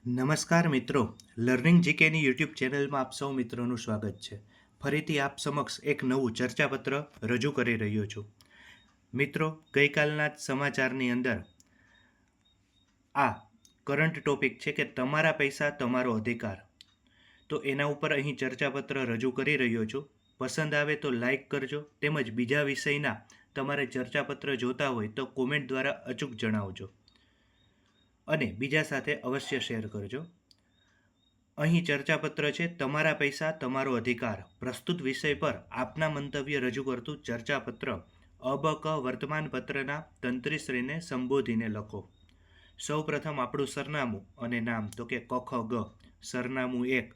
નમસ્કાર મિત્રો, learning જીકેની YouTube ચેનલમાં આપ સૌ મિત્રોનું સ્વાગત છે. ફરીથી આપ સમક્ષ એક નવું ચર્ચાપત્ર રજૂ કરી રહ્યો છું. મિત્રો, ગઈકાલના જ સમાચારની અંદર આ કરંટ ટોપિક છે કે તમારા પૈસા તમારો અધિકાર. તો એના ઉપર અહીં ચર્ચાપત્ર રજૂ કરી રહ્યો છું. પસંદ આવે તો લાઈક કરજો, તેમજ બીજા વિષયના તમારે ચર્ચાપત્ર જોતા હોય તો કોમેન્ટ દ્વારા અચૂક જણાવજો અને બીજા સાથે અવશ્ય શેર કરજો. અહીં ચર્ચાપત્ર છે તમારા પૈસા તમારો અધિકાર. પ્રસ્તુત વિષય પર આપના મંતવ્ય રજૂ કરતું ચર્ચાપત્ર અબક વર્તમાનપત્રના તંત્રીશ્રીને સંબોધીને લખો. સૌ પ્રથમ આપણું સરનામું અને નામ, તો કે કખ ગ સરનામું 1.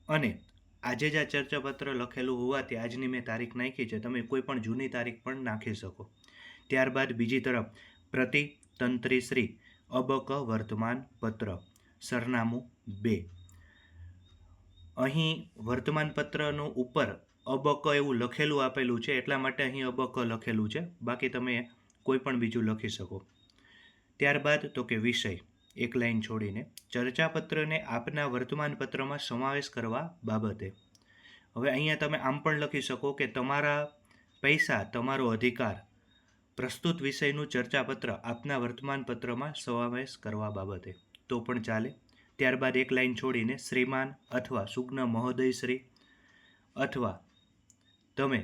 અને આજે જ આ ચર્ચાપત્ર લખેલું હોવાથી આજની મેં તારીખ નાખી છે, તમે કોઈ પણ જૂની તારીખ પણ નાખી શકો. ત્યારબાદ બીજી તરફ પ્રતિ તંત્રીશ્રી અબક વર્તમાનપત્ર સરનામું 2. અહીં વર્તમાનપત્રનું ઉપર અબક એવું લખેલું આપેલું છે, એટલા માટે અહીં અબક લખેલું છે, બાકી તમે કોઈ પણ બીજું લખી શકો. ત્યારબાદ તો કે વિષય, એક લાઈન છોડીને ચર્ચાપત્રને આપના વર્તમાનપત્રમાં સમાવેશ કરવા બાબતે. હવે અહીંયા તમે આમ પણ લખી શકો કે તમારા પૈસા તમારો અધિકાર. પ્રસ્તુત વિષયનું ચર્ચાપત્ર આપના વર્તમાનપત્રમાં સમાવેશ કરવા બાબતે તો પણ ચાલે. ત્યારબાદ એક લાઈન છોડીને શ્રીમાન અથવા સુગ્ન મહોદયશ્રી અથવા તમે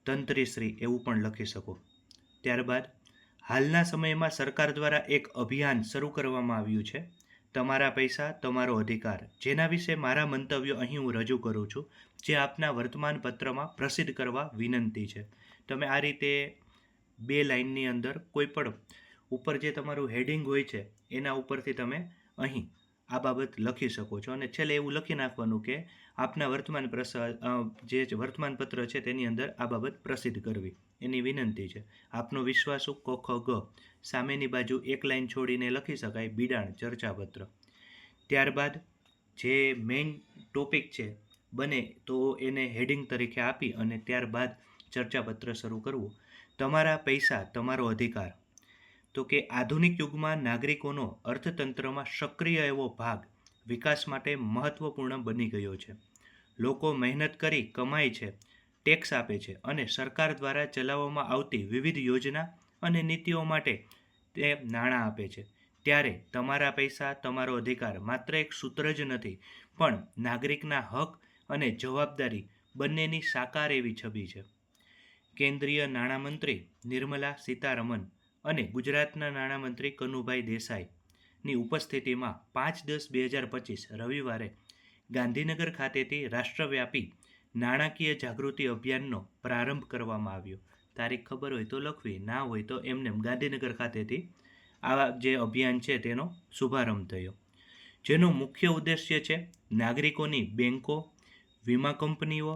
તંત્રીશ્રી એવું પણ લખી શકો. ત્યારબાદ હાલના સમયમાં સરકાર દ્વારા એક અભિયાન શરૂ કરવામાં આવ્યું છે, તમારા પૈસા તમારો અધિકાર, જેના વિશે મારા મંતવ્યો અહીં હું રજૂ કરું છું, જે આપના વર્તમાનપત્રમાં પ્રસિદ્ધ કરવા વિનંતી છે. તમે આ રીતે 2 લાઇનની અંદર કોઈ પણ ઉપર જે તમારું હેડિંગ હોય છે એના ઉપરથી તમે અહીં આ બાબત લખી શકો છો અને છેલ્લે એવું લખી નાખવાનું કે આપના વર્તમાનપત્ર છે તેની અંદર આ બાબત પ્રસિદ્ધ કરવી એની વિનંતી છે. આપનો વિશ્વાસુ કખ ગ સામેની બાજુ એક લાઈન છોડીને લખી શકાય બિડાણ ચર્ચાપત્ર. ત્યારબાદ જે મેઇન ટોપિક છે બને તો એને હેડિંગ તરીકે આપી અને ત્યારબાદ ચર્ચાપત્ર શરૂ કરવું. તમારા પૈસા તમારો અધિકાર. તો કે આધુનિક યુગમાં નાગરિકોનો અર્થતંત્રમાં સક્રિય એવો ભાગ વિકાસ માટે મહત્વપૂર્ણ બની ગયો છે. લોકો મહેનત કરી કમાય છે, ટેક્સ આપે છે અને સરકાર દ્વારા ચલાવવામાં આવતી વિવિધ યોજના અને નીતિઓ માટે તે નાણાં આપે છે. ત્યારે તમારા પૈસા તમારો અધિકાર માત્ર એક સૂત્ર જ નથી, પણ નાગરિકના હક અને જવાબદારી બંનેની સાકાર એવી છબી છે. કેન્દ્રીય નાણામંત્રી નિર્મલા સીતારમન અને ગુજરાતના નાણામંત્રી કનુભાઈ દેસાઈની ઉપસ્થિતિમાં 5/10/2025 રવિવારે ગાંધીનગર ખાતેથી રાષ્ટ્રવ્યાપી નાણાકીય જાગૃતિ અભિયાનનો પ્રારંભ કરવામાં આવ્યો. તારીખ ખબર હોય તો લખવી, ના હોય તો એમને ગાંધીનગર ખાતેથી આ જે અભિયાન છે તેનો શુભારંભ થયો, જેનો મુખ્ય ઉદ્દેશ્ય છે નાગરિકોની બેન્કો, વીમા કંપનીઓ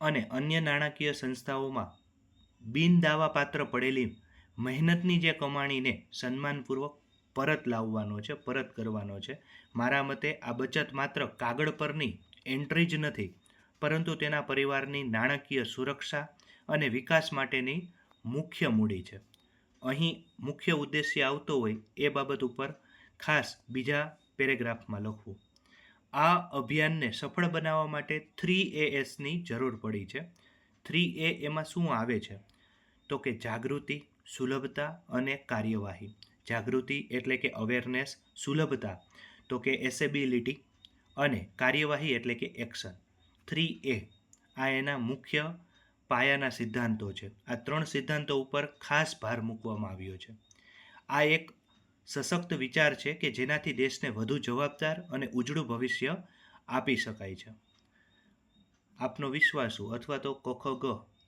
અને અન્ય નાણાકીય સંસ્થાઓમાં બિનદાવાપાત્ર પડેલી મહેનતની જે કમાણીને સન્માનપૂર્વક પરત લાવવાનો છે, પરત કરવાનો છે. મારા મતે આ બચત માત્ર કાગળ પરની એન્ટ્રી જ નથી, પરંતુ તેના પરિવારની નાણાકીય સુરક્ષા અને વિકાસ માટેની મુખ્ય મૂડી છે. અહીં મુખ્ય ઉદ્દેશ્ય આવતો હોય એ બાબત ઉપર ખાસ બીજા પેરેગ્રાફમાં લખવું. આ અભિયાનને સફળ બનાવવા માટે 3A's જરૂર પડી છે. 3A એમાં શું આવે છે? તો કે જાગૃતિ, સુલભતા અને કાર્યવાહી. જાગૃતિ એટલે કે અવેરનેસ, સુલભતા તો કે એસેબિલિટી અને કાર્યવાહી એટલે કે એક્શન. 3A આ એના મુખ્ય પાયાના સિદ્ધાંતો છે. આ 3 સિદ્ધાંતો ઉપર ખાસ ભાર મૂકવામાં આવ્યો છે. આ એક સશક્ત વિચાર છે કે જેનાથી દેશને વધુ જવાબદાર અને ઉજળું ભવિષ્ય આપી શકાય છે. આપનો વિશ્વાસુ અથવા તો કખ ગ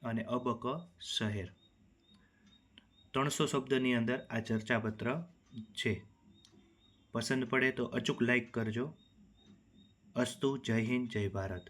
અને અબક શહેર. 300 શબ્દની અંદર આ ચર્ચાપત્ર છે. પસંદ પડે તો અચૂક લાઈક કરજો. અસ્તુ. જય હિન્દ, જય ભારત.